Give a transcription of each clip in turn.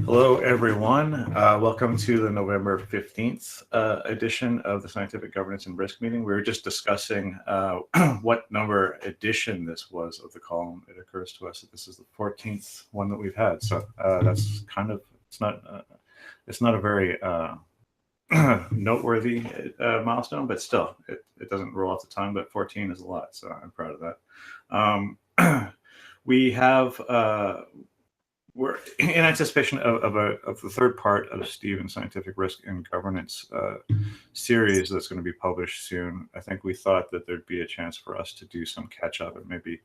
Hello, everyone. Welcome to the November 15th edition of the Scientific Governance and Risk Meeting. We were just discussing what number edition this was of the column. It occurs to us that this is the 14th one that we've had. So that's kind of, it's not a very noteworthy milestone, but still, it doesn't roll off the tongue, but 14 is a lot, so I'm proud of that. We have... we're in anticipation of the third part of Steven's Scientific Risk and Governance series that's going to be published soon. I think we thought that there'd be a chance for us to do some catch up and maybe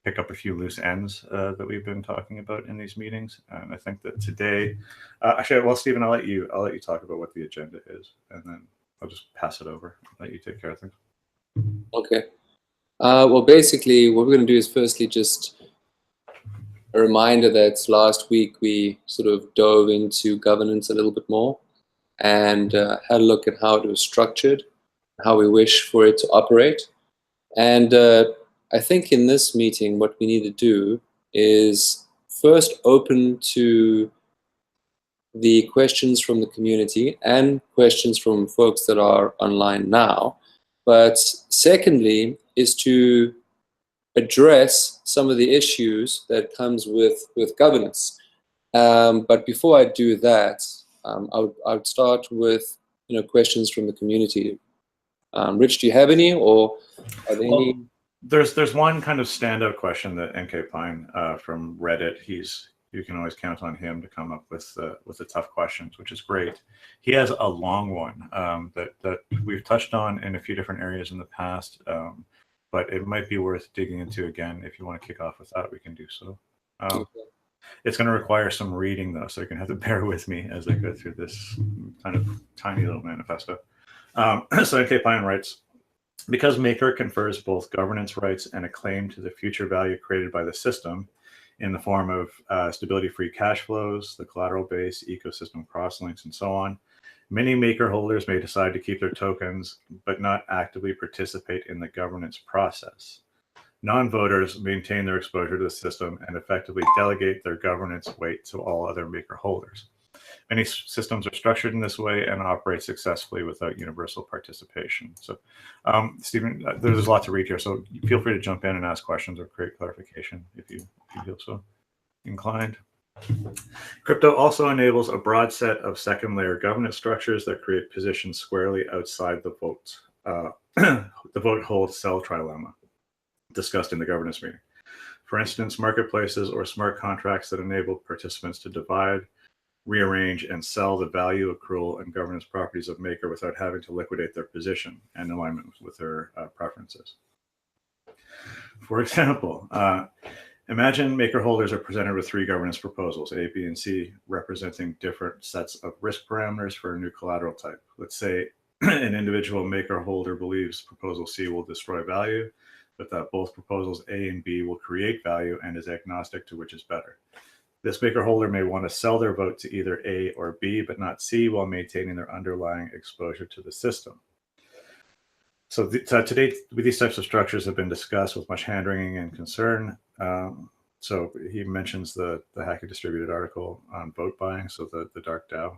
pick up a few loose ends that we've been talking about in these meetings. And I think that today, actually, well, Steven, I'll let you talk about what the agenda is, and then I'll just pass it over. Let you take care of things. Okay. Well, basically, what we're going to do is firstly just a reminder that last week we sort of dove into governance a little bit more and had a look at how it was structured, how we wish for it to operate. And I think in this meeting, what we need to do is first open to the questions from the community and questions from folks that are online now. But secondly is to address some of the issues that comes with governance. But before I do that, I would start with questions from the community. Rich, do you have any, or are there any? There's one kind of standout question that NK Pine from Reddit. You can always count on him to come up with the tough questions, which is great. He has a long one that we've touched on in a few different areas in the past. But it might be worth digging into again. If you want to kick off with that, we can do so. It's going to require some reading, though, so you're going to have to bear with me as I go through this kind of tiny little manifesto. So NK Pine writes, because Maker confers both governance rights and a claim to the future value created by the system in the form of stability-free cash flows, the collateral base, ecosystem crosslinks, and so on, many Maker holders may decide to keep their tokens, but not actively participate in the governance process. Non-voters maintain their exposure to the system and effectively delegate their governance weight to all other Maker holders. Many systems are structured in this way and operate successfully without universal participation. So, Steven, there's a lot to read here, so feel free to jump in and ask questions or create clarification if you feel so inclined. Crypto also enables a broad set of second layer governance structures that create positions squarely outside the vote. The vote hold sell trilemma discussed in the governance meeting. For instance, marketplaces or smart contracts that enable participants to divide, rearrange, and sell the value, accrual, and governance properties of Maker without having to liquidate their position and alignment with their preferences. For example, imagine Maker holders are presented with three governance proposals, A, B, and C, representing different sets of risk parameters for a new collateral type. Let's say an individual Maker holder believes proposal C will destroy value, but that both proposals A and B will create value and is agnostic to which is better. This Maker holder may want to sell their vote to either A or B, but not C, while maintaining their underlying exposure to the system. So to date, these types of structures have been discussed with much hand-wringing and concern. So he mentions the Hackett distributed article on vote buying, so the dark DAO.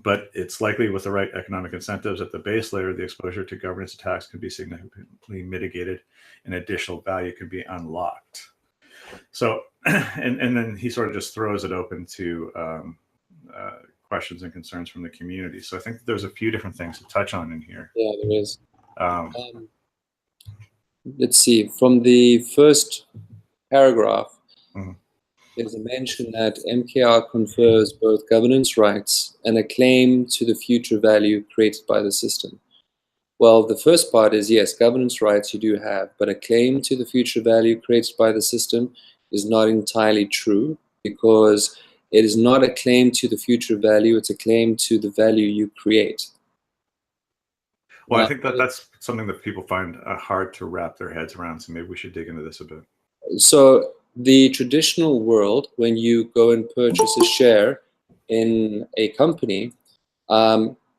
But it's likely with the right economic incentives at the base layer, the exposure to governance attacks can be significantly mitigated and additional value can be unlocked. So, and then he sort of just throws it open to questions and concerns from the community. So I think there's a few different things to touch on in here. Yeah, there is. Let's see, from the first paragraph, there's a mention that MKR confers both governance rights and a claim to the future value created by the system. Well, the first part is, yes, governance rights you do have, but a claim to the future value created by the system is not entirely true, because it is not a claim to the future value, it's a claim to the value you create. Well, I think that's something that people find hard to wrap their heads around, so maybe we should dig into this a bit. So the traditional world, when you go and purchase a share in a company,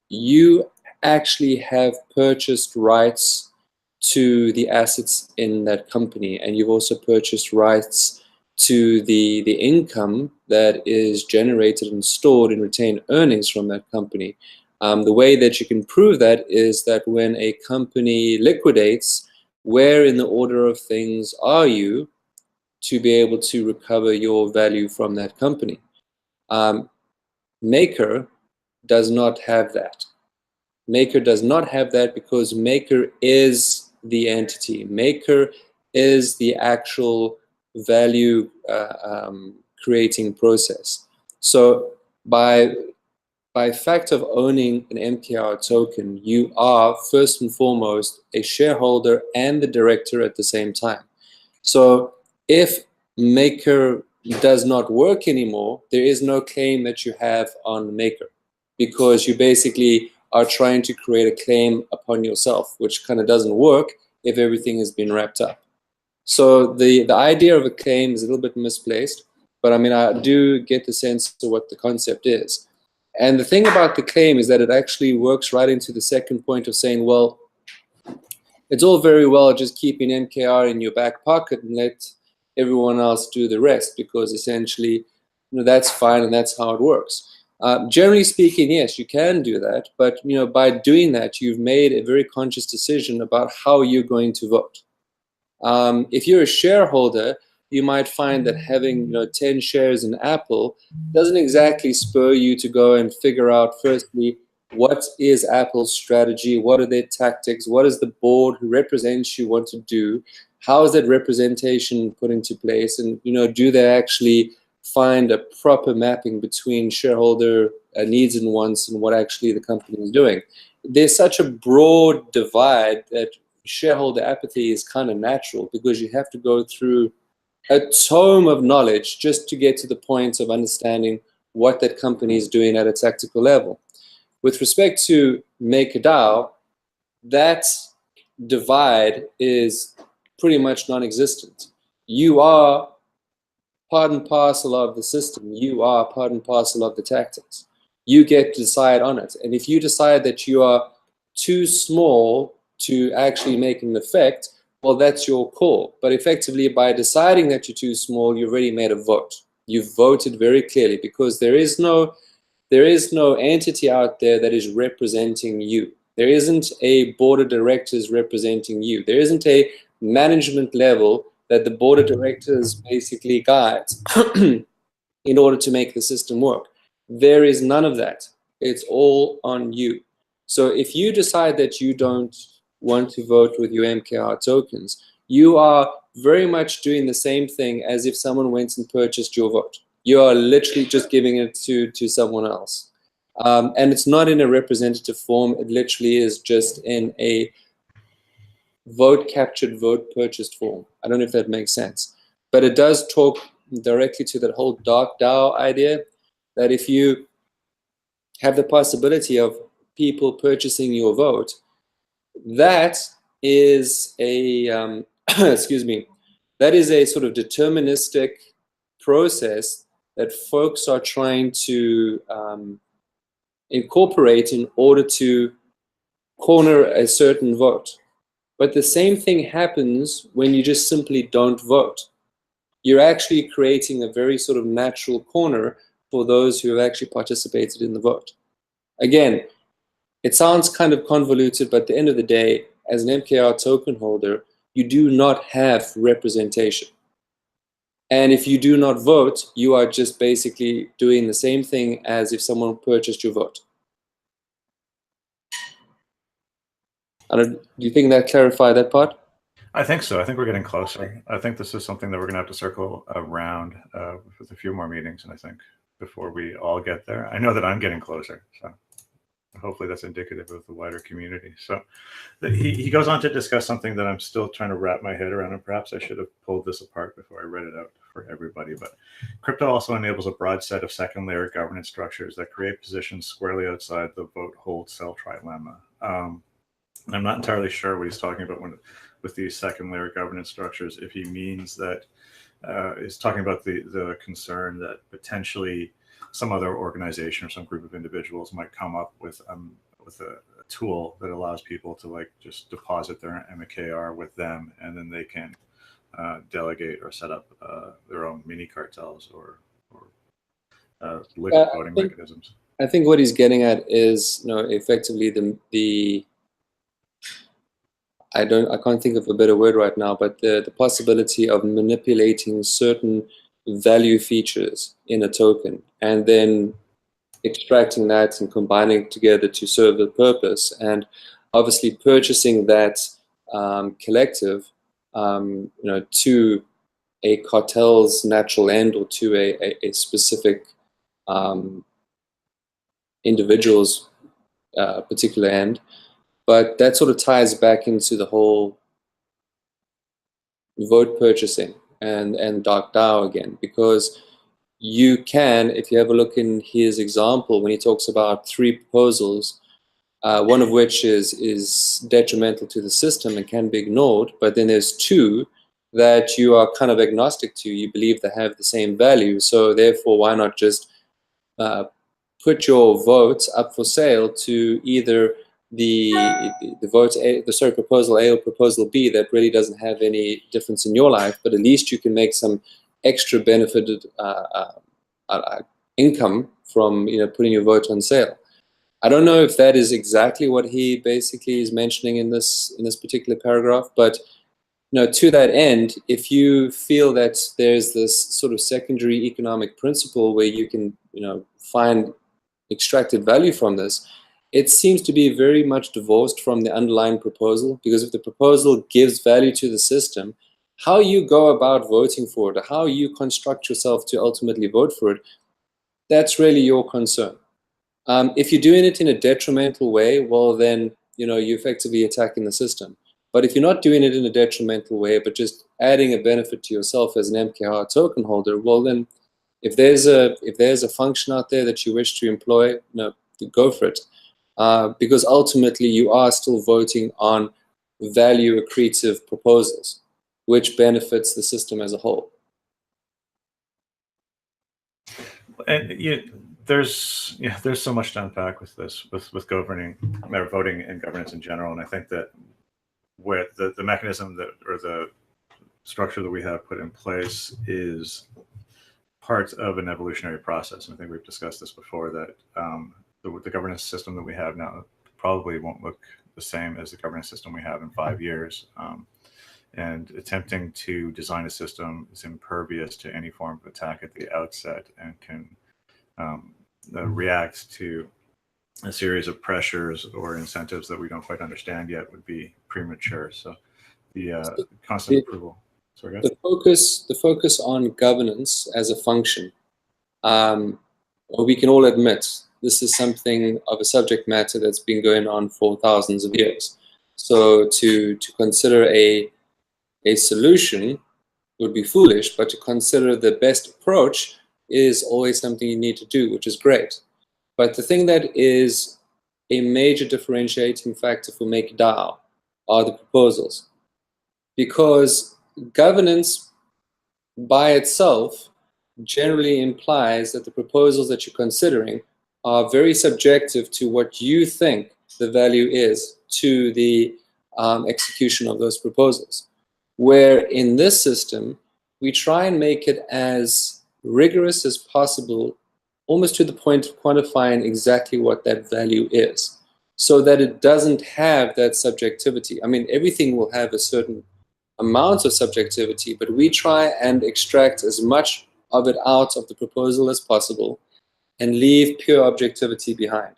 you actually have purchased rights to the assets in that company, and you've also purchased rights to the income that is generated and stored in retained earnings from that company. The way that you can prove that is that when a company liquidates, where in the order of things are you to be able to recover your value from that company? Maker does not have that. Maker does not have that because Maker is the entity. Maker is the actual value creating process. So by fact of owning an MKR token, you are first and foremost a shareholder and the director at the same time. So if Maker does not work anymore, there is no claim that you have on Maker, because you basically are trying to create a claim upon yourself, which kind of doesn't work if everything has been wrapped up. So the idea of a claim is a little bit misplaced, but I mean, I do get the sense of what the concept is. And the thing about the claim is that it actually works right into the second point of saying, well, it's all very well just keeping MKR in your back pocket and let everyone else do the rest, because essentially, that's fine and that's how it works. Generally speaking, yes, you can do that, but by doing that, you've made a very conscious decision about how you're going to vote. If you're a shareholder, you might find that having 10 shares in Apple doesn't exactly spur you to go and figure out, firstly, what is Apple's strategy, what are their tactics, what does the board who represents you want to do, how is that representation put into place, and do they actually find a proper mapping between shareholder needs and wants and what actually the company is doing. There's such a broad divide that shareholder apathy is kind of natural, because you have to go through a tome of knowledge just to get to the point of understanding what that company is doing at a tactical level. With respect to MakerDAO, that divide is pretty much non-existent. You are part and parcel of the system. You are part and parcel of the tactics. You get to decide on it. And if you decide that you are too small to actually make an effect, well, that's your call. But effectively, by deciding that you're too small, you've already made a vote. You've voted very clearly, because there is no entity out there that is representing you. There isn't a board of directors representing you. There isn't a management level that the board of directors basically guides in order to make the system work. There is none of that. It's all on you. So if you decide that you don't want to vote with your MKR tokens, you are very much doing the same thing as if someone went and purchased your vote. You are literally just giving it to someone else. And it's not in a representative form. It literally is just in a vote captured, vote purchased form. I don't know if that makes sense. But it does talk directly to that whole dark DAO idea, that if you have the possibility of people purchasing your vote, that is a excuse me, that is a sort of deterministic process that folks are trying to incorporate in order to corner a certain vote. But the same thing happens when you just simply don't vote. You're actually creating a very sort of natural corner for those who have actually participated in the vote. Again, it sounds kind of convoluted, but at the end of the day, as an MKR token holder, you do not have representation. And if you do not vote, you are just basically doing the same thing as if someone purchased your vote. Do you think that clarified that part? I think so. I think we're getting closer. I think this is something that we're going to have to circle around with a few more meetings, and I think before we all get there. I know that I'm getting closer, so hopefully that's indicative of the wider community. So he goes on to discuss something that I'm still trying to wrap my head around, and perhaps I should have pulled this apart before I read it out for everybody. But crypto also enables a broad set of second layer governance structures that create positions squarely outside the vote, hold, sell trilemma. I'm not entirely sure what he's talking about with these second layer governance structures, if he means that he's talking about the concern that potentially some other organization or some group of individuals might come up with a tool that allows people to just deposit their MKR with them, and then they can delegate or set up their own mini cartels or liquid voting mechanisms. I think what he's getting at is, effectively the I can't think of a better word right now, but the possibility of manipulating certain value features in a token and then extracting that and combining it together to serve a purpose, and obviously purchasing that collective, to a cartel's natural end or to a specific individual's particular end. But that sort of ties back into the whole vote purchasing and Dark DAO again, because you can, if you have a look in his example, when he talks about 3 proposals, one of which is detrimental to the system and can be ignored, but then there's 2 that you are kind of agnostic to. You believe they have the same value, so therefore why not just put your votes up for sale to either proposal A or proposal B that really doesn't have any difference in your life, but at least you can make some extra benefited income from putting your vote on sale. I don't know if that is exactly what he basically is mentioning in this particular paragraph, but to that end, if you feel that there's this sort of secondary economic principle where you can find extracted value from this, it seems to be very much divorced from the underlying proposal, because if the proposal gives value to the system, how you go about voting for it, or how you construct yourself to ultimately vote for it, that's really your concern. If you're doing it in a detrimental way, well then, you're effectively attacking the system. But if you're not doing it in a detrimental way, but just adding a benefit to yourself as an MKR token holder, well then, if there's a function out there that you wish to employ, go for it. Because ultimately you are still voting on value accretive proposals, which benefits the system as a whole. And there's so much to unpack with this, with governing or voting and governance in general. And I think that where the mechanism or the structure that we have put in place is part of an evolutionary process. And I think we've discussed this before, that the governance system that we have now probably won't look the same as the governance system we have in 5 years. And attempting to design a system is impervious to any form of attack at the outset and can react to a series of pressures or incentives that we don't quite understand yet would be premature. So the constant approval. Sorry, guys. The focus on governance as a function, we can all admit this is something of a subject matter that's been going on for thousands of years. So to consider a solution would be foolish, but to consider the best approach is always something you need to do, which is great. But the thing that is a major differentiating factor for MakerDAO are the proposals. Because governance by itself generally implies that the proposals that you're considering are very subjective to what you think the value is to the execution of those proposals. Where in this system, we try and make it as rigorous as possible, almost to the point of quantifying exactly what that value is, so that it doesn't have that subjectivity. I mean, everything will have a certain amount of subjectivity, but we try and extract as much of it out of the proposal as possible and leave pure objectivity behind.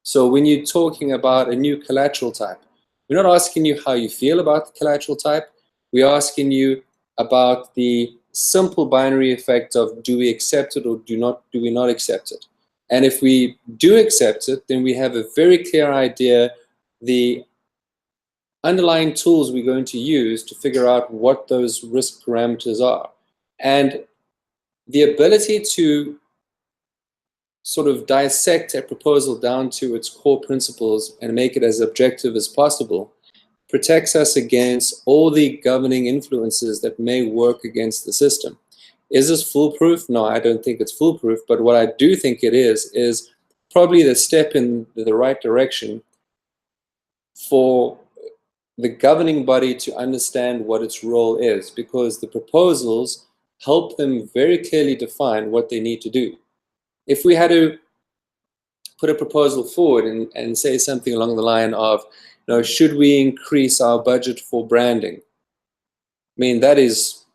So when you're talking about a new collateral type, we're not asking you how you feel about the collateral type. We're asking you about the simple binary effect of, do we accept it or do we not accept it? And if we do accept it, then we have a very clear idea the underlying tools we're going to use to figure out what those risk parameters are. And the ability to sort of dissect a proposal down to its core principles and make it as objective as possible protects us against all the governing influences that may work against the system. Is this foolproof? No, I don't think it's foolproof, but what I do think it is probably the step in the right direction for the governing body to understand what its role is, because the proposals help them very clearly define what they need to do. If we had to put a proposal forward and say something along the line of, should we increase our budget for branding? I mean, that is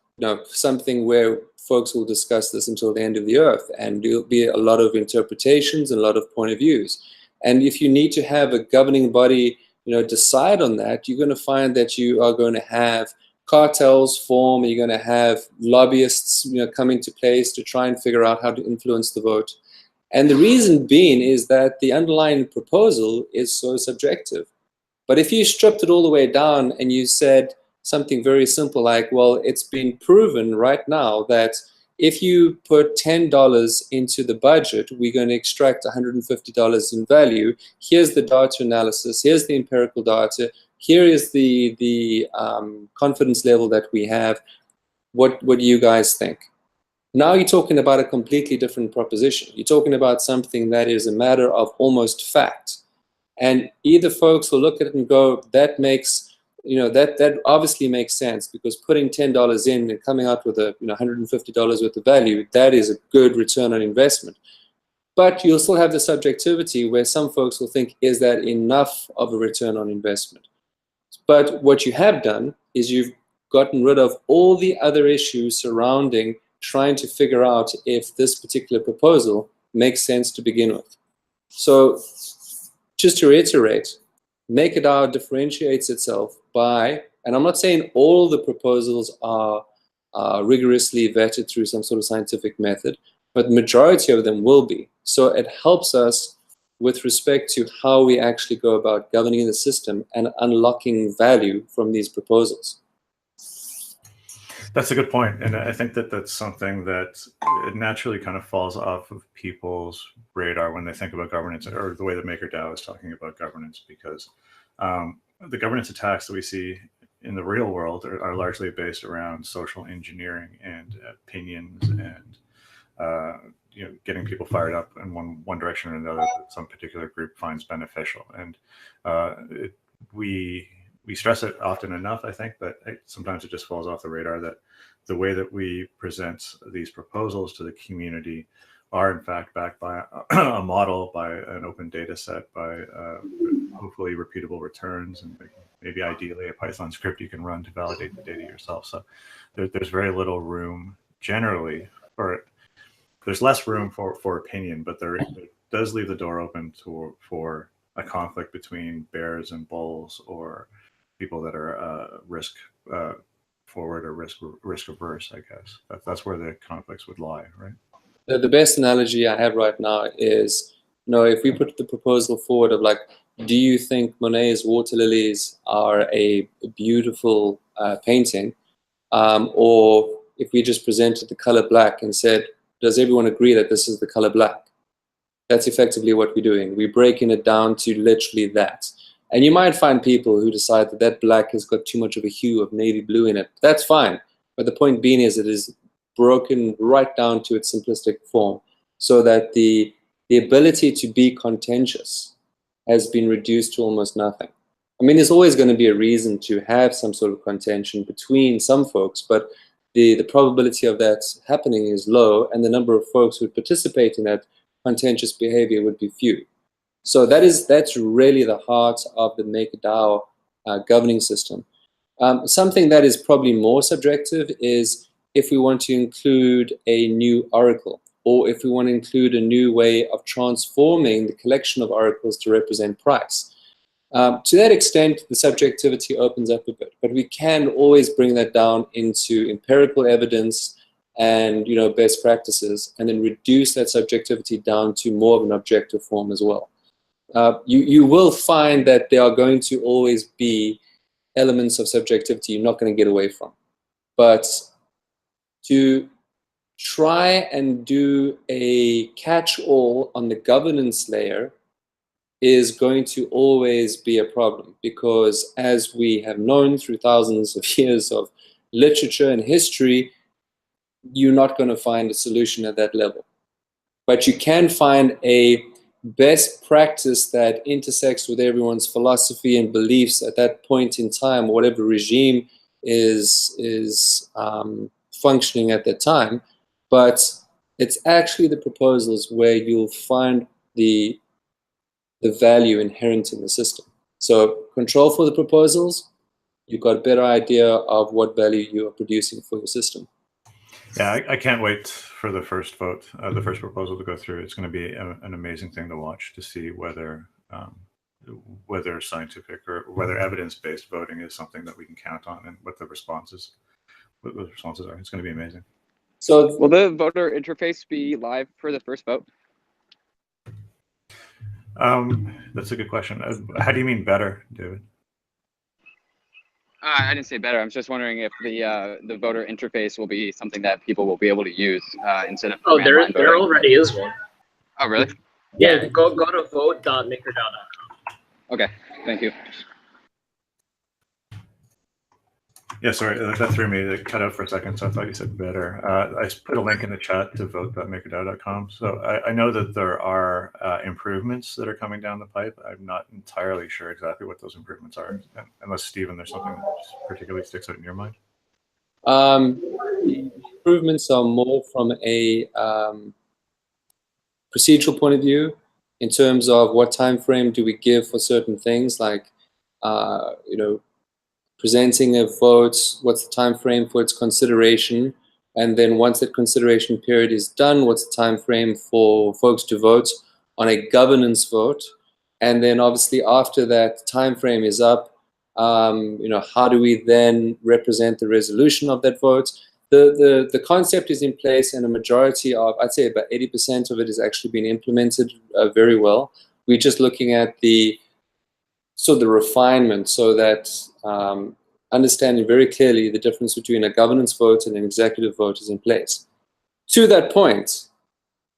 something where folks will discuss this until the end of the earth, and there'll be a lot of interpretations and a lot of point of views. And if you need to have a governing body decide on that, you're going to find that you are going to have cartels form, you're going to have lobbyists come into place to try and figure out how to influence the vote. And the reason being is that the underlying proposal is so subjective. But if you stripped it all the way down and you said something very simple like, well, it's been proven right now that if you put $10 into the budget, we're going to extract $150 in value. Here's the data analysis. Here's the empirical data. Here is the confidence level that we have. What do you guys think? Now you're talking about a completely different proposition. You're talking about something that is a matter of almost fact. And either folks will look at it and go, that makes, that obviously makes sense, because putting $10 in and coming out with a $150 worth of value, that is a good return on investment. But you'll still have the subjectivity where some folks will think, is that enough of a return on investment? But what you have done is you've gotten rid of all the other issues surrounding trying to figure out if this particular proposal makes sense to begin with. So just to reiterate, MakerDAO differentiates itself by, and I'm not saying all the proposals are rigorously vetted through some sort of scientific method, but the majority of them will be. So it helps us with respect to how we actually go about governing the system and unlocking value from these proposals. That's a good point. And I think that that's something that it naturally kind of falls off of people's radar when they think about governance, or the way that MakerDAO is talking about governance, because the governance attacks that we see in the real world are largely based around social engineering and opinions and getting people fired up in one direction or another that some particular group finds beneficial. And we stress it often enough, I think, but sometimes it just falls off the radar that the way that we present these proposals to the community are in fact backed by a model, by an open data set, by hopefully repeatable returns, and maybe ideally a Python script you can run to validate the data yourself. So there's very little room generally for, there's less room for opinion, but there does leave the door open for a conflict between bears and bulls, or people that are risk forward or risk averse, I guess. That's where the conflicts would lie, right? The best analogy I have right now is, if we put the proposal forward of like, do you think Monet's water lilies are a beautiful painting? Or if we just presented the color black and said, does everyone agree that this is the color black? That's effectively what we're doing. We're breaking it down to literally that. And you might find people who decide that that black has got too much of a hue of navy blue in it. That's fine. But the point being is it is broken right down to its simplistic form, so that the ability to be contentious has been reduced to almost nothing. I mean, there's always going to be a reason to have some sort of contention between some folks, but the probability of that happening is low, and the number of folks who would participate in that contentious behavior would be few. So that's really the heart of the MakerDAO governing system. Something that is probably more subjective is if we want to include a new oracle, or if we want to include a new way of transforming the collection of oracles to represent price. To that extent, the subjectivity opens up a bit, but we can always bring that down into empirical evidence and best practices, and then reduce that subjectivity down to more of an objective form as well. You will find that there are going to always be elements of subjectivity you're not going to get away from. But to try and do a catch-all on the governance layer is going to always be a problem, because as we have known through thousands of years of literature and history, you're not going to find a solution at that level. But you can find a best practice that intersects with everyone's philosophy and beliefs at that point in time, whatever regime is functioning at that time. But it's actually the proposals where you'll find the value inherent in the system. So control for the proposals, you've got a better idea of what value you are producing for your system. Yeah, I can't wait for the first vote, the first proposal to go through. It's going to be an amazing thing to watch, to see whether scientific or whether evidence-based voting is something that we can count on, and what the responses are. It's going to be amazing. So will the voter interface be live for the first vote? That's a good question. How do you mean better, David? I didn't say better. I'm just wondering if the voter interface will be something that people will be able to use instead of. Oh, there already is one. Oh, really? Yeah, go to vote.makerdao.com. Okay, thank you. Yeah, sorry, that threw me. It cut out for a second, so I thought you said better. I put a link in the chat to vote.makerdao.com. So I know that there are improvements that are coming down the pipe. I'm not entirely sure exactly what those improvements are, unless, Steven, there's something that particularly sticks out in your mind. The improvements are more from a procedural point of view, in terms of what time frame do we give for certain things, like presenting a vote, what's the time frame for its consideration, and then once that consideration period is done, what's the time frame for folks to vote on a governance vote, and then obviously after that time frame is up, how do we then represent the resolution of that vote? The concept is in place, and a majority of, I'd say about 80% of it, is actually being implemented very well. We're just looking at the refinement, so that understanding very clearly the difference between a governance vote and an executive vote is in place. To that point,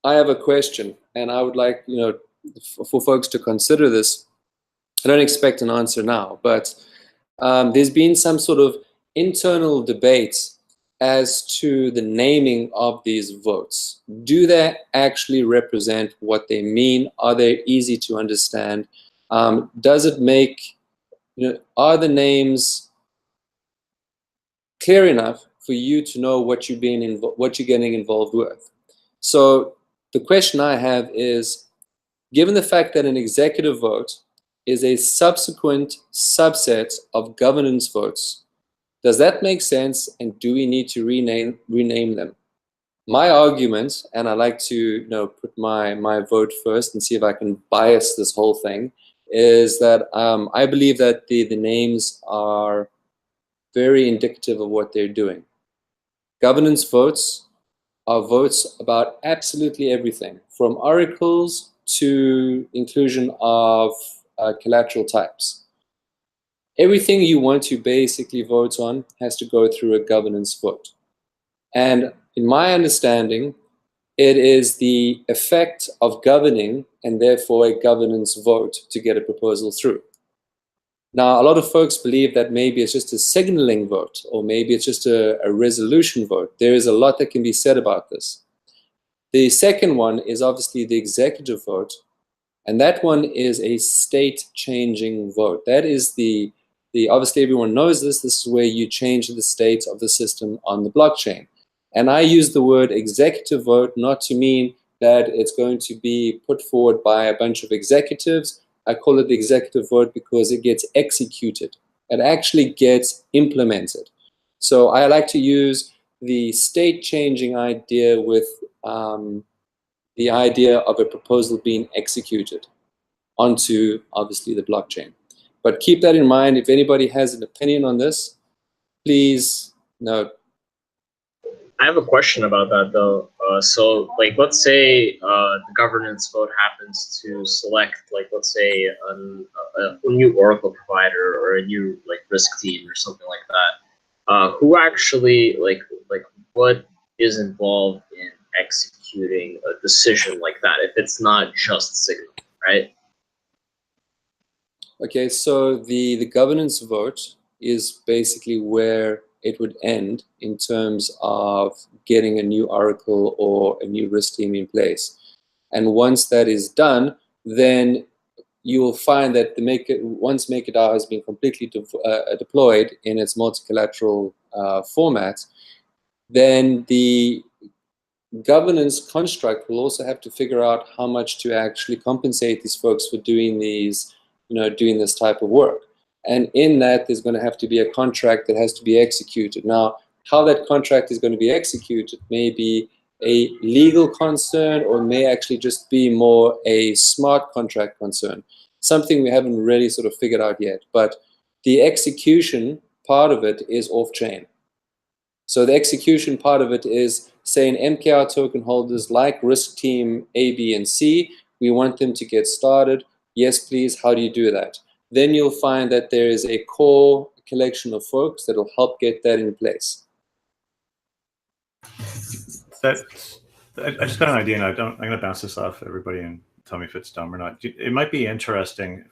I have a question, and I would like for folks to consider this. I don't expect an answer now, but there's been some sort of internal debate as to the naming of these votes. Do they actually represent what they mean? Are they easy to understand? Does it make, are the names clear enough for you to know what you're getting involved with? So the question I have is, given the fact that an executive vote is a subsequent subset of governance votes, does that make sense, and do we need to rename them? My argument, and I like to put my vote first and see if I can bias this whole thing, is that I believe that the names are very indicative of what they're doing. Governance votes are votes about absolutely everything, from oracles to inclusion of collateral types. Everything you want to basically vote on has to go through a governance vote. And in my understanding, it is the effect of governing, and therefore a governance vote, to get a proposal through. Now, a lot of folks believe that maybe it's just a signaling vote, or maybe it's just a resolution vote. There is a lot that can be said about this. The second one is obviously the executive vote, and that one is a state-changing vote. That is obviously everyone knows this. This is where you change the state of the system on the blockchain. And I use the word executive vote not to mean that it's going to be put forward by a bunch of executives. I call it the executive vote because it gets executed. It actually gets implemented. So I like to use the state-changing idea with the idea of a proposal being executed onto, obviously, the blockchain. But keep that in mind. If anybody has an opinion on this, please note. I have a question about that, though. So, let's say the governance vote happens to select, let's say, a new Oracle provider or a new, risk team or something like that. Who actually, what is involved in executing a decision like that, if it's not just signal, right? Okay, so the governance vote is basically where it would end in terms of getting a new Oracle or a new risk team in place. And once that is done, then you will find that once MakerDAO has been completely deployed in its multi-collateral format, then the governance construct will also have to figure out how much to actually compensate these folks for doing these, doing this type of work. And in that, there's going to have to be a contract that has to be executed. Now, how that contract is going to be executed may be a legal concern, or may actually just be more a smart contract concern. Something we haven't really sort of figured out yet. But the execution part of it is off-chain. So the execution part of it is saying MKR token holders like risk team A, B, and C, we want them to get started. Yes, please. How do you do that? Then you'll find that there is a core collection of folks that will help get that in place. I just got an idea, and I'm going to bounce this off everybody and tell me if it's dumb or not. It might be interesting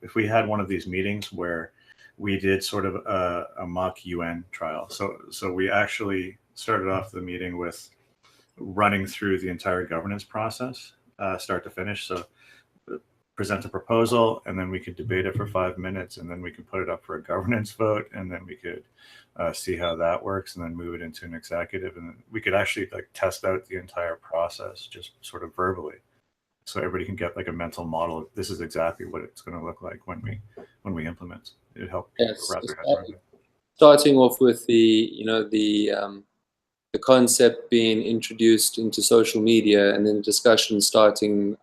if we had one of these meetings where we did sort of a mock UN trial. So we actually started off the meeting with running through the entire governance process, start to finish. So present a proposal, and then we could debate it for 5 minutes, and then we could put it up for a governance vote, and then we could see how that works, and then move it into an executive, and we could actually like test out the entire process just sort of verbally, so everybody can get like a mental model of this is exactly what it's going to look like when we implement. It helped people wrap their heads around it. Starting off with the concept being introduced into social media, and then discussion starting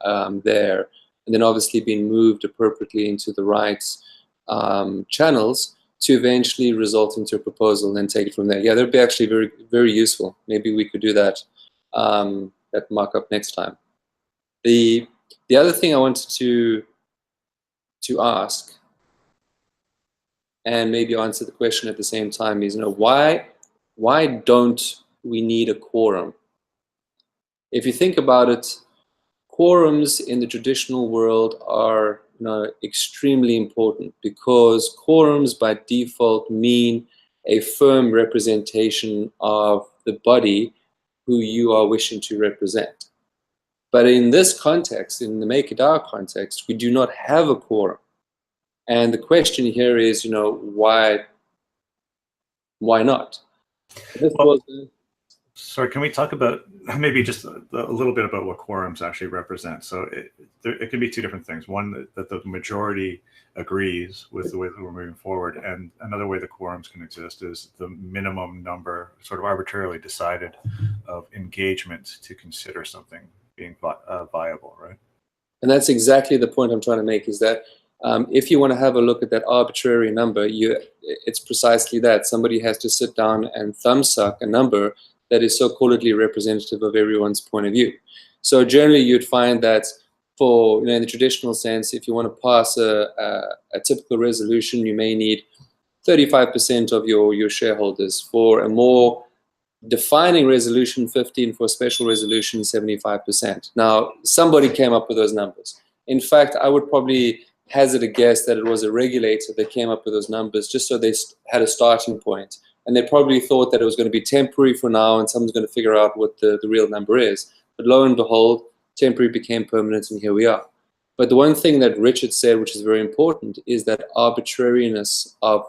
there, and then obviously being moved appropriately into the right channels to eventually result into a proposal and then take it from there. Yeah, that would be actually very, very useful. Maybe we could do that, that mock-up next time. The other thing I wanted to ask, and maybe answer the question at the same time, is why don't we need a quorum? If you think about it, quorums in the traditional world are extremely important, because quorums by default mean a firm representation of the body who you are wishing to represent. But in this context, in the MakerDAO context, we do not have a quorum. And the question here is, why not? Sorry, can we talk about maybe just a little bit about what quorums actually represent? So it can be two different things. One, that the majority agrees with the way that we're moving forward, and another way the quorums can exist is the minimum number, sort of arbitrarily decided, of engagement to consider something being viable, right? And that's exactly the point I'm trying to make, is that if you want to have a look at that arbitrary number, it's precisely that. Somebody has to sit down and thumbsuck a number that is so-calledly representative of everyone's point of view. So generally, you'd find that for, in the traditional sense, if you want to pass a typical resolution, you may need 35% of your shareholders. For a more defining resolution, 15. For a special resolution, 75%. Now, somebody came up with those numbers. In fact, I would probably hazard a guess that it was a regulator that came up with those numbers, just so they had a starting point. And they probably thought that it was going to be temporary for now, and someone's going to figure out what the real number is. But lo and behold, temporary became permanent, and here we are. But the one thing that Richard said, which is very important, is that arbitrariness of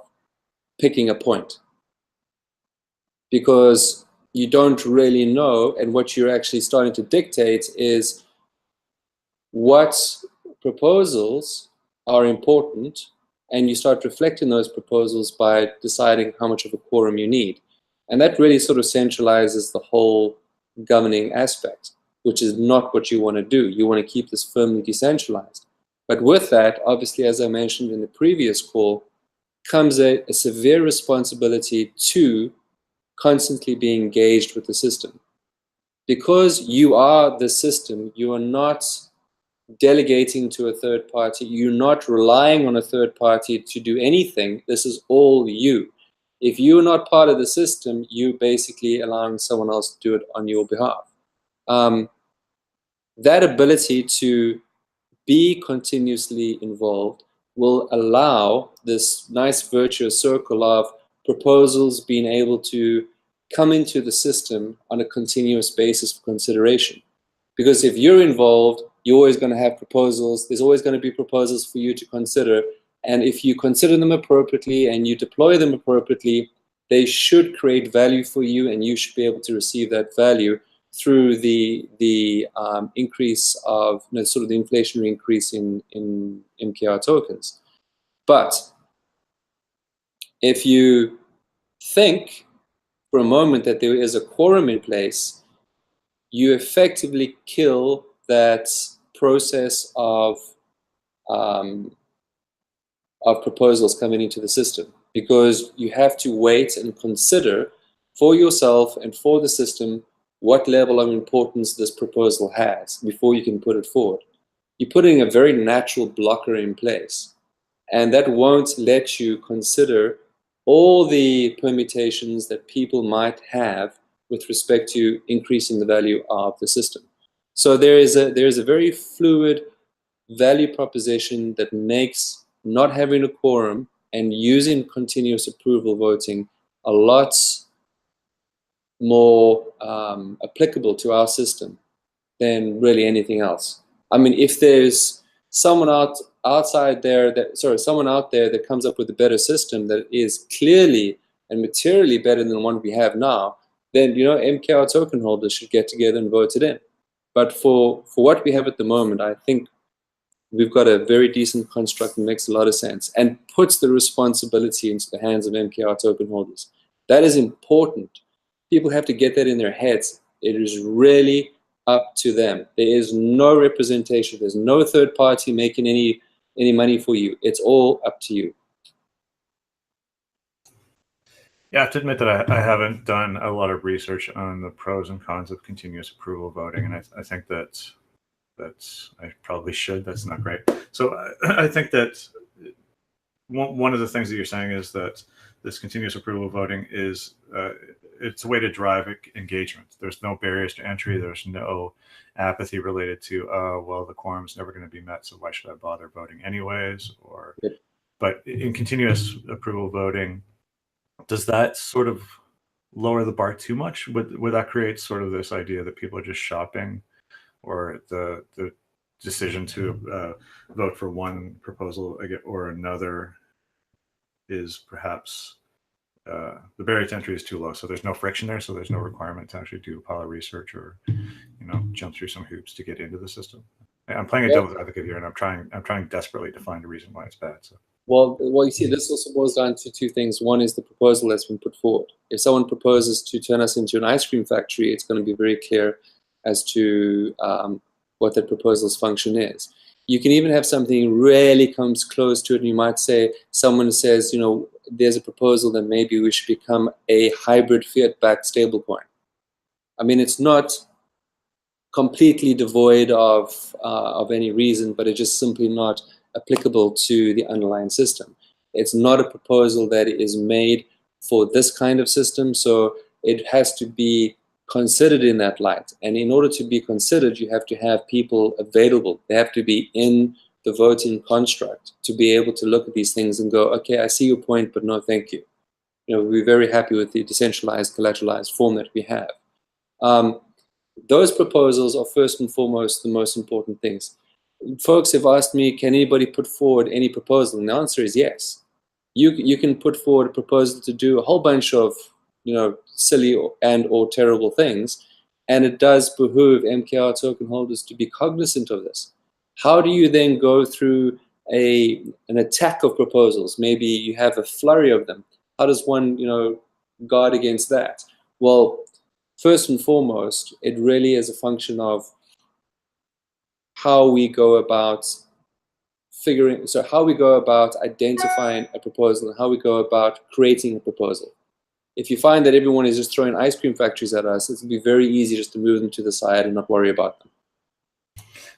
picking a point. Because you don't really know, and what you're actually starting to dictate is what proposals are important, and you start reflecting those proposals by deciding how much of a quorum you need. And that really sort of centralizes the whole governing aspect, which is not what you want to do. You want to keep this firmly decentralized. But with that, obviously, as I mentioned in the previous call, comes a severe responsibility to constantly be engaged with the system. Because you are the system, you are not delegating to a third party, you're not relying on a third party to do anything. This is all you. If you're not part of the system, you're basically allowing someone else to do it on your behalf. That ability to be continuously involved will allow this nice virtuous circle of proposals being able to come into the system on a continuous basis for consideration. Because if you're involved, you're always going to have proposals. There's always going to be proposals for you to consider. And if you consider them appropriately and you deploy them appropriately, they should create value for you, and you should be able to receive that value through the increase of, sort of the inflationary increase in MKR tokens. But if you think for a moment that there is a quorum in place, you effectively kill that process of proposals coming into the system, because you have to wait and consider for yourself and for the system what level of importance this proposal has before you can put it forward. You're putting a very natural blocker in place, and that won't let you consider all the permutations that people might have with respect to increasing the value of the system. So there is a very fluid value proposition that makes not having a quorum and using continuous approval voting a lot more applicable to our system than really anything else. I mean, if there's someone out there that comes up with a better system that is clearly and materially better than the one we have now, then MKR token holders should get together and vote it in. But for what we have at the moment, I think we've got a very decent construct that makes a lot of sense and puts the responsibility into the hands of MKR token holders. That is important. People have to get that in their heads. It is really up to them. There is no representation. There's no third party making any money for you. It's all up to you. Yeah, I have to admit that I haven't done a lot of research on the pros and cons of continuous approval voting, and I think that's I probably should. That's not great. So I think that one of the things that you're saying is that this continuous approval voting is it's a way to drive engagement. There's no barriers to entry. There's no apathy related to, well, the quorum's never going to be met, so why should I bother voting anyways? But in continuous approval voting, does that sort of lower the bar too much? Would that create sort of this idea that people are just shopping, or the decision to vote for one proposal or another is perhaps the barrier to entry is too low, so there's no friction there, so there's no requirement to actually do a pile of research or jump through some hoops to get into the system? I'm playing a devil's advocate here, and I'm trying desperately to find a reason why it's bad. So. Well, you see, this also boils down to two things. One is the proposal that's been put forward. If someone proposes to turn us into an ice cream factory, it's going to be very clear as to what that proposal's function is. You can even have something really comes close to it, and you might say, someone says, there's a proposal that maybe we should become a hybrid fiat-backed stablecoin. I mean, it's not completely devoid of any reason, but it's just simply not applicable to the underlying system. It's not a proposal that is made for this kind of system, so it has to be considered in that light. And in order to be considered, you have to have people available. They have to be in the voting construct to be able to look at these things and go, okay, I see your point, but no, thank you. We're very happy with the decentralized, collateralized form that we have. Those proposals are first and foremost the most important things. Folks have asked me, can anybody put forward any proposal? And the answer is yes. You can put forward a proposal to do a whole bunch of silly or terrible things, and it does behoove MKR token holders to be cognizant of this. How do you then go through an attack of proposals? Maybe you have a flurry of them. How does one guard against that? Well, first and foremost, it really is a function of how we go about identifying a proposal and how we go about creating a proposal. If you find that everyone is just throwing ice cream factories at us, it's going to be very easy just to move them to the side and not worry about them.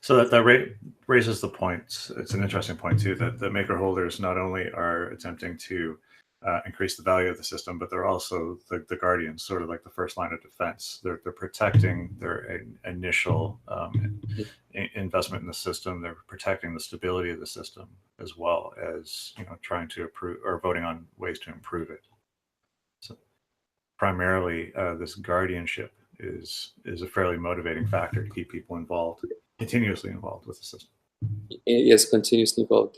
So that raises the point. It's an interesting point too, that the maker holders not only are attempting to increase the value of the system, but they're also the guardians, sort of like the first line of defense. They're protecting their initial investment in the system. They're protecting the stability of the system, as well as trying to improve or voting on ways to improve it. So primarily, this guardianship is a fairly motivating factor to keep people involved. continuously involved with the system. Yes, continuously involved.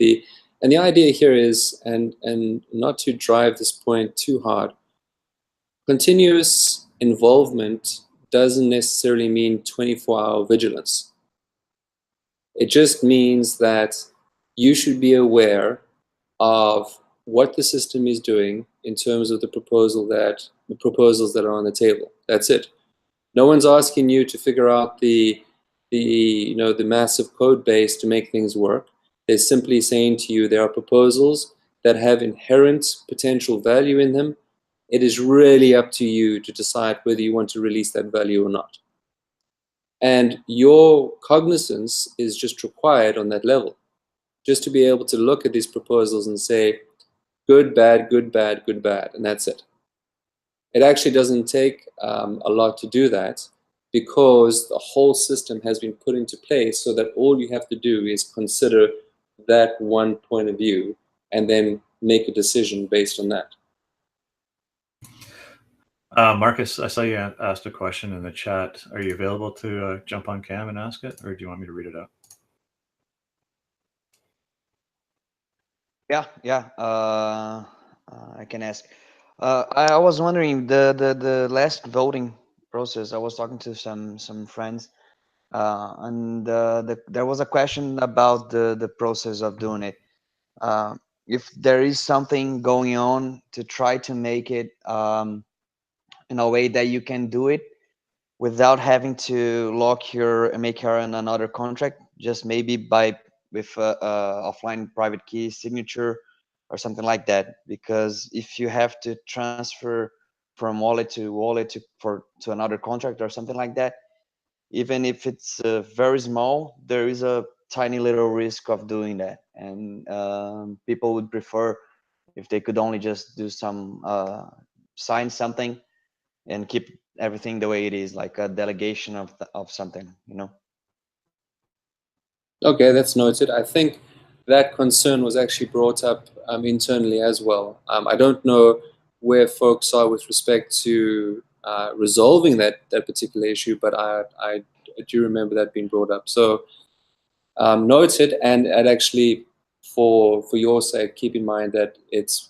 And the idea here is, and not to drive this point too hard, continuous involvement doesn't necessarily mean 24-hour vigilance. It just means that you should be aware of what the system is doing in terms of the proposals that are on the table. That's it. No one's asking you to figure out the massive code base to make things work. They're simply saying to you there are proposals that have inherent potential value in them. It is really up to you to decide whether you want to release that value or not. And your cognizance is just required on that level, just to be able to look at these proposals and say, good, bad, good, bad, good, bad, and that's it. It actually doesn't take a lot to do that, because the whole system has been put into place so that all you have to do is consider that one point of view and then make a decision based on that. Marcus, I saw you asked a question in the chat. Are you available to jump on cam and ask it, or do you want me to read it out? Yeah. I can ask. I was wondering the last voting process. I was talking to some friends, and there was a question about the process of doing it. If there is something going on to try to make it in a way that you can do it without having to make her in another contract, just maybe with offline private key signature or something like that. Because if you have to transfer from wallet to another contract or something like that, even if it's very small, there is a tiny little risk of doing that, and people would prefer if they could only just do some sign something and keep everything the way it is, like a delegation of something, you know. Okay, that's noted. I think that concern was actually brought up internally as well. I don't know where folks are with respect to resolving that particular issue, but I do remember that being brought up. So noted, and actually for your sake, keep in mind that it's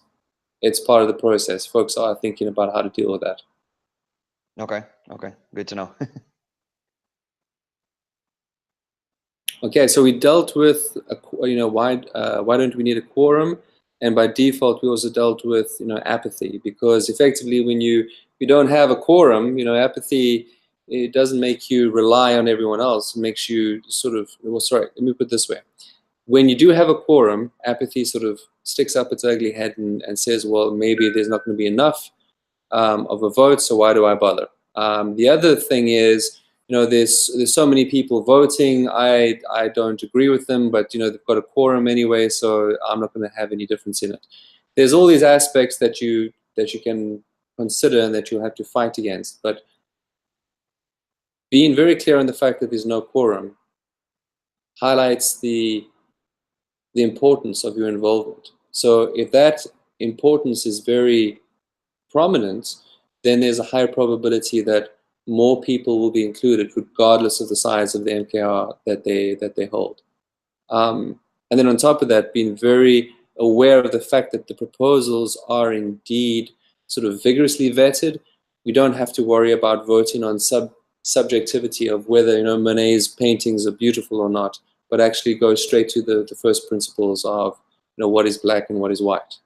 part of the process. Folks are thinking about how to deal with that. Okay, good to know. Okay, so we dealt with why don't we need a quorum, and by default we also dealt with apathy, because effectively when you don't have a quorum, apathy, it doesn't make you rely on everyone else. It makes you sort of, well, sorry, let me put it this way. When you do have a quorum, apathy sort of sticks up its ugly head and says, well, maybe there's not going to be enough of a vote, so why do I bother? The other thing is, there's so many people voting. I don't agree with them, but they've got a quorum anyway, so I'm not going to have any difference in it. There's all these aspects that you can consider and that you'll have to fight against, but being very clear on the fact that there's no quorum highlights the importance of your involvement. So if that importance is very prominent, then there's a high probability that more people will be included, regardless of the size of the MKR that they hold. And then on top of that, being very aware of the fact that the proposals are indeed sort of vigorously vetted. We don't have to worry about voting on subjectivity of whether Monet's paintings are beautiful or not, but actually go straight to the first principles of what is black and what is white.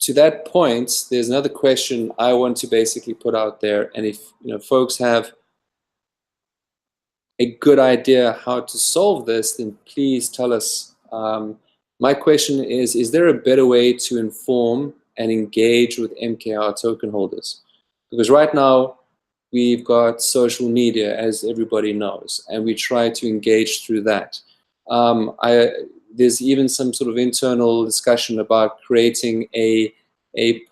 To that point, there's another question I want to basically put out there, and if folks have a good idea how to solve this, then please tell us. My question is there a better way to inform and engage with MKR token holders? Because right now we've got social media, as everybody knows, and we try to engage through that. There's even some sort of internal discussion about creating a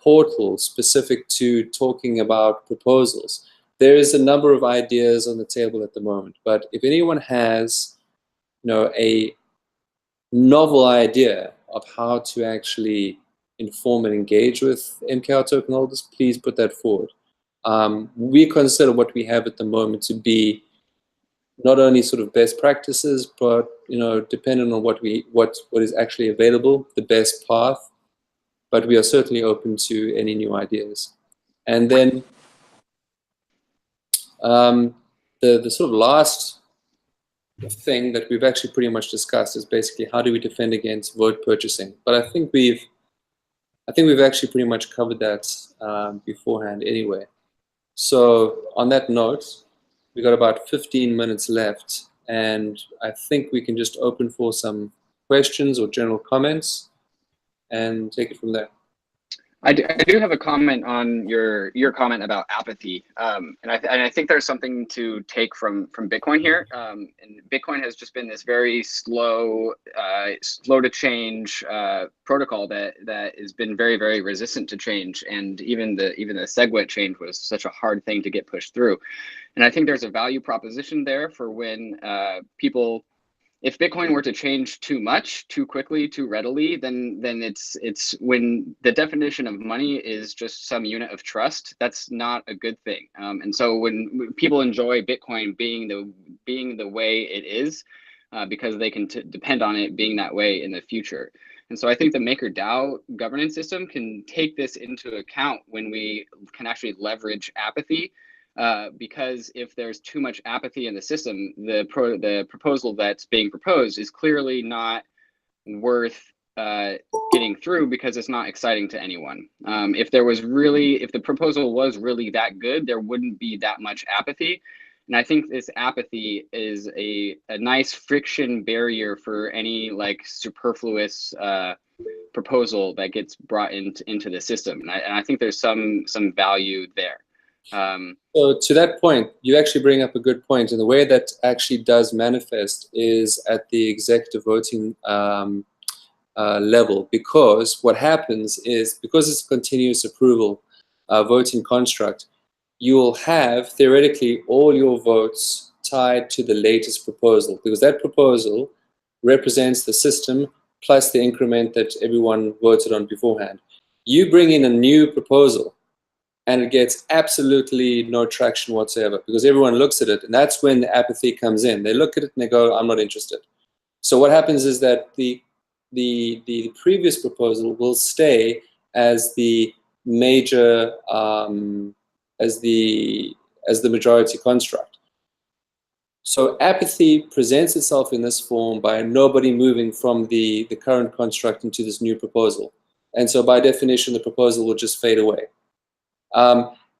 portal specific to talking about proposals. There is a number of ideas on the table at the moment, but if anyone has a novel idea of how to actually inform and engage with MKR token holders, please put that forward. We consider what we have at the moment to be not only sort of best practices, but depending on what is actually available, the best path. But we are certainly open to any new ideas. And then the sort of last thing that we've actually pretty much discussed is basically how do we defend against vote purchasing. But I think we've actually pretty much covered that beforehand anyway. So on that note, we got about 15 minutes left, and I think we can just open for some questions or general comments and take it from there. I do have a comment on your comment about apathy, and I think there's something to take from Bitcoin here. And Bitcoin has just been this very slow to change protocol that has been very, very resistant to change, and even the SegWit change was such a hard thing to get pushed through. And I think there's a value proposition there for when people. If Bitcoin were to change too much, too quickly, too readily, then it's when the definition of money is just some unit of trust. That's not a good thing. And so when people enjoy Bitcoin being the way it is, because they can depend on it being that way in the future. And so I think the MakerDAO governance system can take this into account when we can actually leverage apathy. Because if there's too much apathy in the system, the proposal that's being proposed is clearly not worth getting through because it's not exciting to anyone. If the proposal was really that good, there wouldn't be that much apathy. And I think this apathy is a nice friction barrier for any like superfluous proposal that gets brought into the system. And I think there's some value there. So to that point, you actually bring up a good point, and the way that actually does manifest is at the executive voting level, because what happens is, because it's a continuous approval voting construct, you will have theoretically all your votes tied to the latest proposal, because that proposal represents the system plus the increment that everyone voted on beforehand. You bring in a new proposal, and it gets absolutely no traction whatsoever because everyone looks at it, and that's when the apathy comes in. They look at it and they go, I'm not interested. So what happens is that the previous proposal will stay as the major, as the majority construct. So apathy presents itself in this form by nobody moving from the current construct into this new proposal. And so by definition, the proposal will just fade away.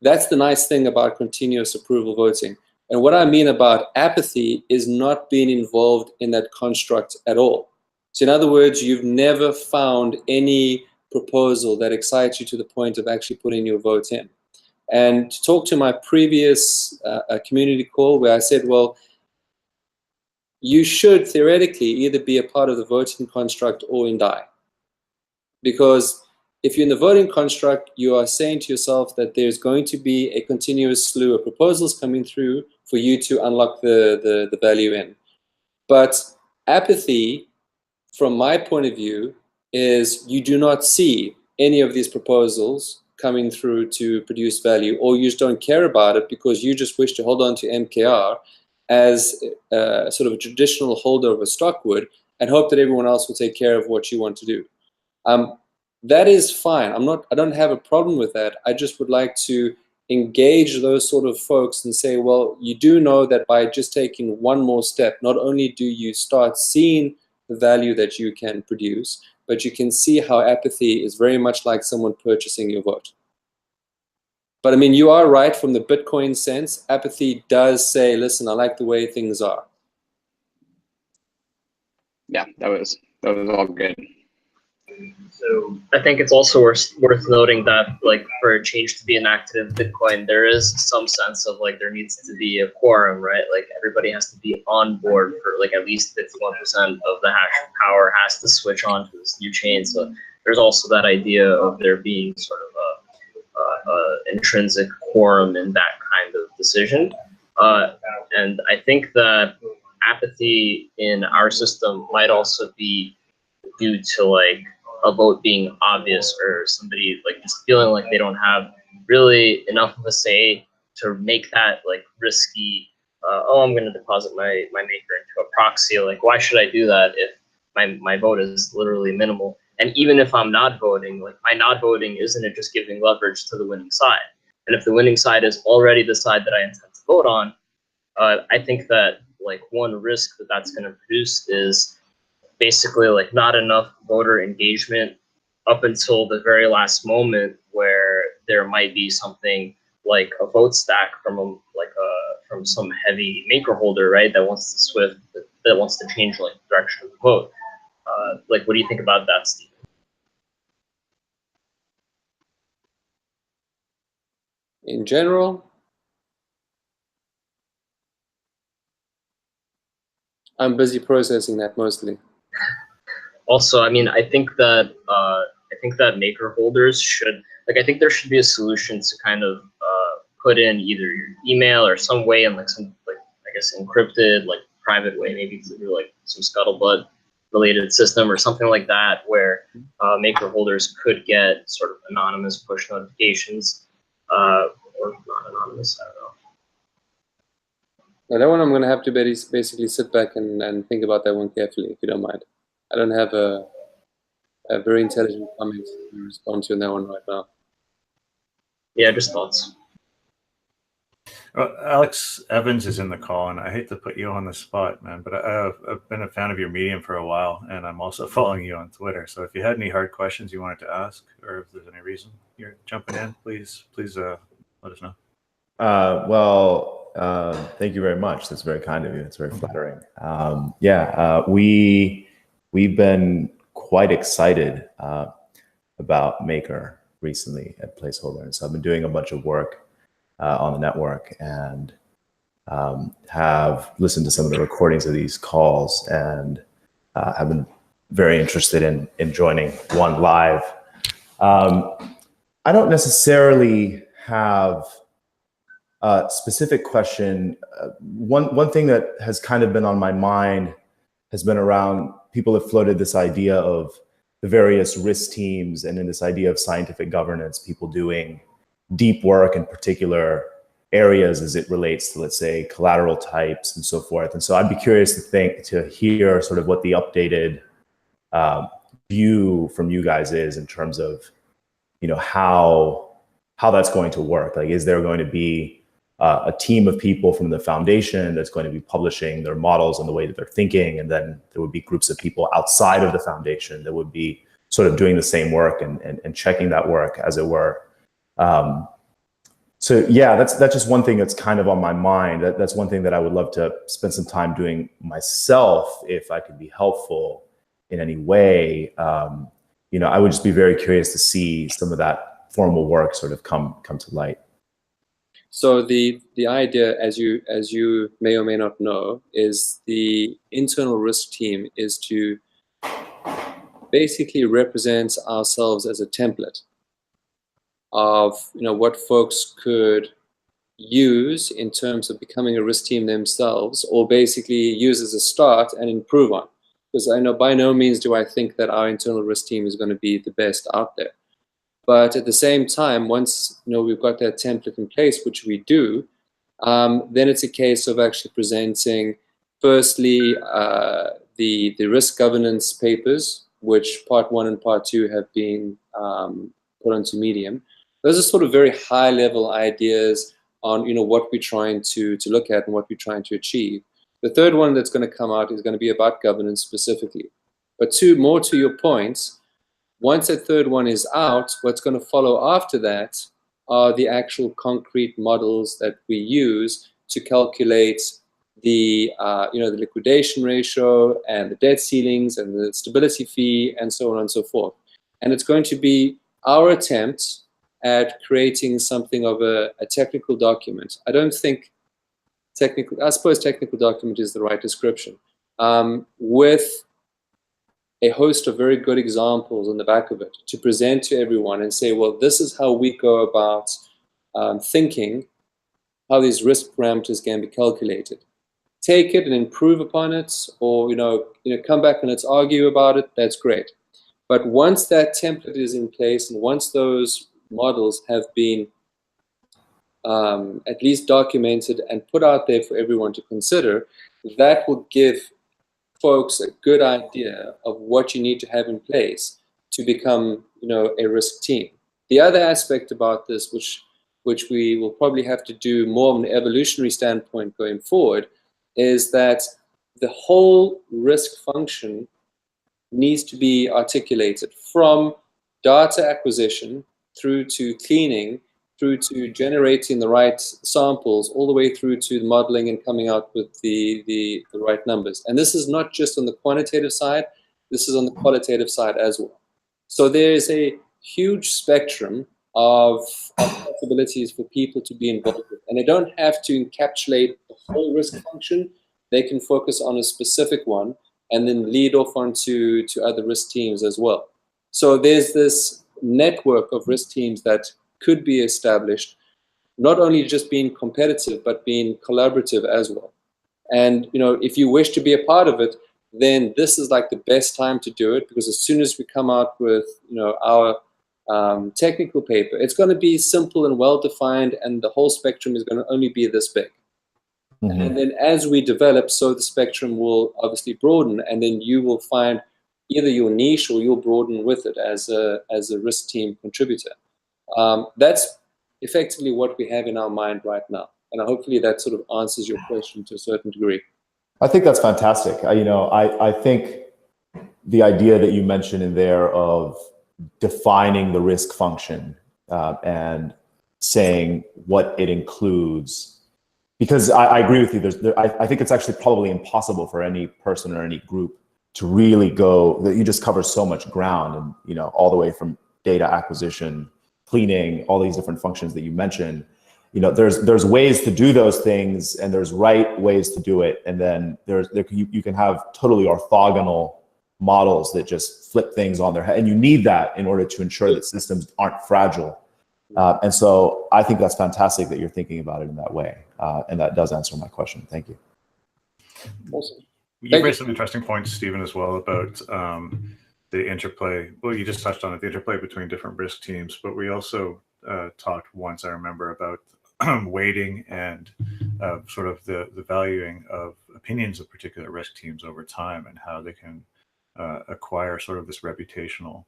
That's the nice thing about continuous approval voting. And what I mean about apathy is not being involved in that construct at all. So in other words, you've never found any proposal that excites you to the point of actually putting your vote in. And to talk to my previous community call where I said, well, you should theoretically either be a part of the voting construct or in DAI. Because if you're in the voting construct, you are saying to yourself that there's going to be a continuous slew of proposals coming through for you to unlock the value in. But apathy, from my point of view, is you do not see any of these proposals coming through to produce value, or you just don't care about it because you just wish to hold on to MKR as sort of a traditional holder of a stock would and hope that everyone else will take care of what you want to do. That is fine. I don't have a problem with that. I just would like to engage those sort of folks and say, well, you do know that by just taking one more step, not only do you start seeing the value that you can produce, but you can see how apathy is very much like someone purchasing your vote. But I mean, you are right from the Bitcoin sense. Apathy does say, listen, I like the way things are. Yeah, that was all good. So I think it's also worth noting that, like, for a change to be enacted in Bitcoin, there is some sense of like there needs to be a quorum, right? Like everybody has to be on board for like at least 51% of the hash power has to switch on to this new chain. So there's also that idea of there being sort of a intrinsic quorum in that kind of decision. And I think that apathy in our system might also be due to like a vote being obvious, or somebody like just feeling like they don't have really enough of a say to make that like risky? Oh, I'm going to deposit my Maker into a proxy. Like, why should I do that if my vote is literally minimal? And even if I'm not voting, like my not voting, isn't it just giving leverage to the winning side? And if the winning side is already the side that I intend to vote on, I think that like one risk that that's going to produce is basically like not enough voter engagement up until the very last moment, where there might be something like a vote stack from from some heavy maker holder, right, that wants to change like the direction of the vote. Like, what do you think about that, Steven? In general, I'm busy processing that mostly. Also, I mean, I think that maker holders should, like, I think there should be a solution to kind of put in either your email or some way in like some, like, I guess, encrypted, like private way, maybe through like some scuttlebutt related system or something like that, where maker holders could get sort of anonymous push notifications, or not anonymous, I don't know. Now that one I'm going to have to basically sit back and think about that one carefully, if you don't mind. I don't have a very intelligent comment to respond to on that one right now. Yeah, just thoughts. Well, Alex Evans is in the call, and I hate to put you on the spot, man, but I've been a fan of your Medium for a while, and I'm also following you on Twitter. So if you had any hard questions you wanted to ask, or if there's any reason you're jumping in, please let us know. Thank you very much. That's very kind of you. It's very flattering. We've been quite excited about Maker recently at Placeholder, and so I've been doing a bunch of work on the network, and have listened to some of the recordings of these calls, and have been very interested in joining one live. I don't necessarily have a specific question. One thing that has kind of been on my mind has been around, people have floated this idea of the various risk teams, and in this idea of scientific governance, people doing deep work in particular areas as it relates to, let's say, collateral types and so forth. And so I'd be curious to hear sort of what the updated view from you guys is in terms of, you know, how that's going to work. Like, is there going to be a team of people from the foundation that's going to be publishing their models and the way that they're thinking, and then there would be groups of people outside of the foundation that would be sort of doing the same work and checking that work, as it were? So yeah, that's just one thing that's kind of on my mind. That's one thing that I would love to spend some time doing myself, if I could be helpful in any way. You know, I would just be very curious to see some of that formal work sort of come to light. So the idea, as you may or may not know, is the internal risk team is to basically represent ourselves as a template of, you know, what folks could use in terms of becoming a risk team themselves, or basically use as a start and improve on. Because I know by no means do I think that our internal risk team is going to be the best out there. But at the same time, once, you know, we've got that template in place, which we do, then it's a case of actually presenting, firstly, the risk governance papers, which part 1 and part 2 have been put onto Medium. Those are sort of very high level ideas on, you know, what we're trying to look at and what we're trying to achieve. The third one that's going to come out is going to be about governance specifically. But more to your points, once that third one is out, what's going to follow after that are the actual concrete models that we use to calculate the you know, the liquidation ratio and the debt ceilings and the stability fee and so on and so forth. And it's going to be our attempt at creating something of a technical document. I don't think I suppose technical document is the right description, with a host of very good examples on the back of it to present to everyone and say, well, this is how we go about thinking how these risk parameters can be calculated. Take it and improve upon it, or you know, come back and let's argue about it. That's great. But once that template is in place, and once those models have been at least documented and put out there for everyone to consider, that will give folks a good idea of what you need to have in place to become, a risk team. The other aspect about this, which we will probably have to do more from an evolutionary standpoint going forward, is that the whole risk function needs to be articulated from data acquisition through to cleaning, through to generating the right samples, all the way through to the modeling and coming out with the right numbers. And this is not just on the quantitative side, this is on the qualitative side as well. So there is a huge spectrum of possibilities for people to be involved with. And they don't have to encapsulate the whole risk function. They can focus on a specific one and then lead off onto other risk teams as well. So there's this network of risk teams that could be established, not only just being competitive, but being collaborative as well. And if you wish to be a part of it, then this is like the best time to do it, because as soon as we come out with our technical paper, it's going to be simple and well defined, and the whole spectrum is going to only be this big. Mm-hmm. And then as we develop, so the spectrum will obviously broaden, and then you will find either your niche or you'll broaden with it as a risk team contributor. That's effectively what we have in our mind right now. And hopefully that sort of answers your question to a certain degree. I think that's fantastic. I think the idea that you mentioned in there of defining the risk function and saying what it includes, because I agree with you. I think it's actually probably impossible for any person or any group to really go, that you just cover so much ground, and all the way from data acquisition, cleaning, all these different functions that you mentioned. There's ways to do those things, and there's right ways to do it, and then you can have totally orthogonal models that just flip things on their head, and you need that in order to ensure that systems aren't fragile. And so I think that's fantastic that you're thinking about it in that way, and that does answer my question. Thank you. Awesome. You raised some interesting points, Steven, as well, about the interplay. Well, you just touched on it, the interplay between different risk teams, but we also talked once, I remember, about weighting and sort of the valuing of opinions of particular risk teams over time, and how they can acquire sort of this reputational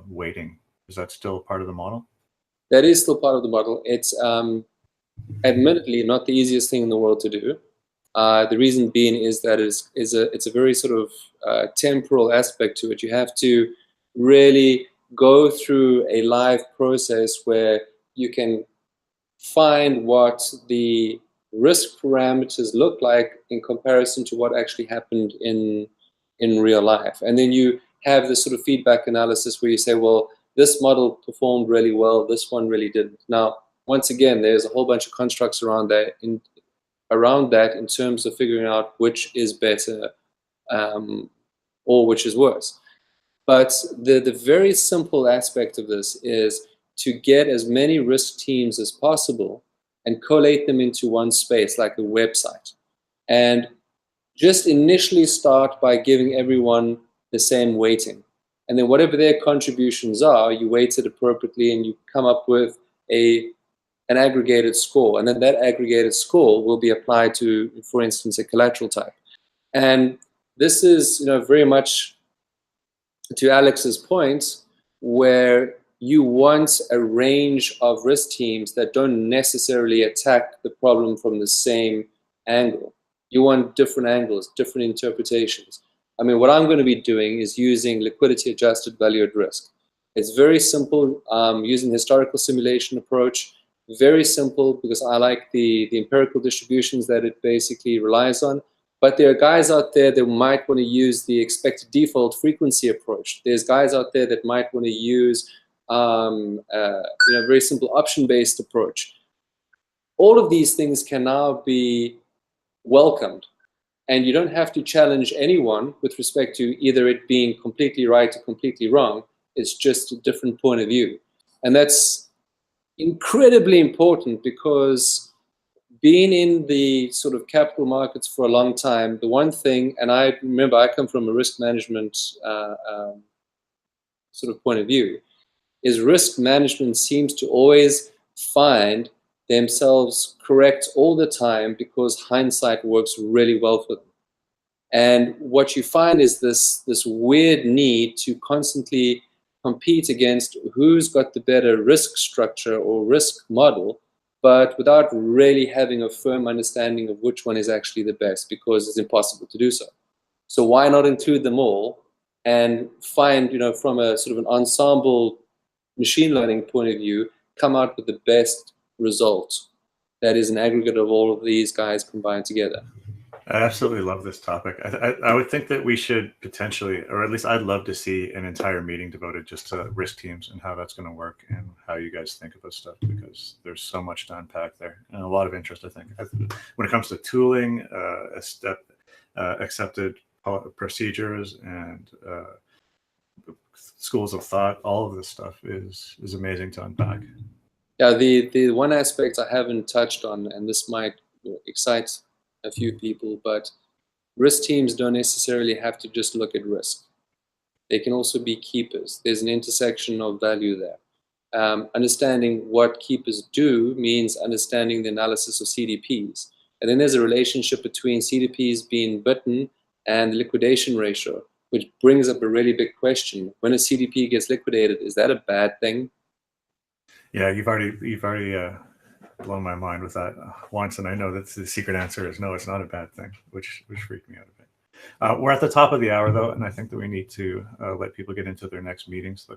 weighting. Is that still part of the model? That is still part of the model. It's admittedly not the easiest thing in the world to do. The reason being is that it's a very sort of temporal aspect to it. You have to really go through a live process where you can find what the risk parameters look like in comparison to what actually happened in real life. And then you have this sort of feedback analysis where you say, well, this model performed really well, this one really didn't. Now, once again, there's a whole bunch of constructs around that in terms of figuring out which is better or which is worse. But the very simple aspect of this is to get as many risk teams as possible and collate them into one space, like a website. And just initially start by giving everyone the same weighting. And then whatever their contributions are, you weight it appropriately, and you come up with an aggregated score. And then that aggregated score will be applied to, for instance, a collateral type. And this is, very much to Alex's point, where you want a range of risk teams that don't necessarily attack the problem from the same angle. You want different angles, different interpretations. I mean, what I'm going to be doing is using liquidity adjusted value at risk. It's very simple, using the historical simulation approach. Very simple, because I like the empirical distributions that it basically relies on. But there are guys out there that might want to use the expected default frequency approach. There's guys out there that might want to use very simple option-based approach. All of these things can now be welcomed, and you don't have to challenge anyone with respect to either it being completely right or completely wrong. It's just a different point of view. And that's incredibly important, because being in the sort of capital markets for a long time, the one thing, and I remember I come from a risk management sort of point of view, is risk management seems to always find themselves correct all the time because hindsight works really well for them. And what you find is this weird need to constantly compete against who's got the better risk structure or risk model, but without really having a firm understanding of which one is actually the best, because it's impossible to do so. So why not include them all and find, from a sort of an ensemble machine learning point of view, come out with the best result that is an aggregate of all of these guys combined together. I absolutely love this topic. I would think that we should potentially, or at least I'd love to see an entire meeting devoted just to risk teams and how that's going to work and how you guys think of this stuff, because there's so much to unpack there and a lot of interest, I think. When it comes to tooling, accepted procedures and schools of thought, all of this stuff is amazing to unpack. Yeah, the one aspect I haven't touched on, and this might excite a few people, but risk teams don't necessarily have to just look at risk. They can also be keepers. There's an intersection of value there. Understanding what keepers do means understanding the analysis of CDPs. And then there's a relationship between CDPs being bitten and the liquidation ratio, which brings up a really big question. When a CDP gets liquidated, is that a bad thing? Yeah, you've already blown my mind with that once, and I know that the secret answer is no, it's not a bad thing, which freaked me out a bit. We're at the top of the hour, though, and I think that we need to let people get into their next meetings.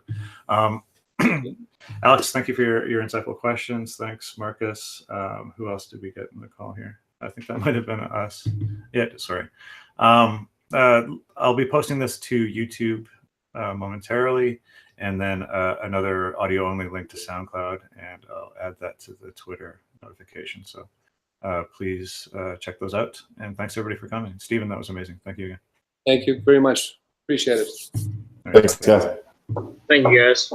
Alex, thank you for your insightful questions. Thanks, Marcus. Who else did we get in the call here? I think that might have been us. Yeah, sorry. I'll be posting this to YouTube momentarily, and then another audio-only link to SoundCloud, and I'll add that to the Twitter notification. So please check those out. And thanks, everybody, for coming. Steven, that was amazing. Thank you again. Thank you very much. Appreciate it. Thanks, guys. Thank you, guys.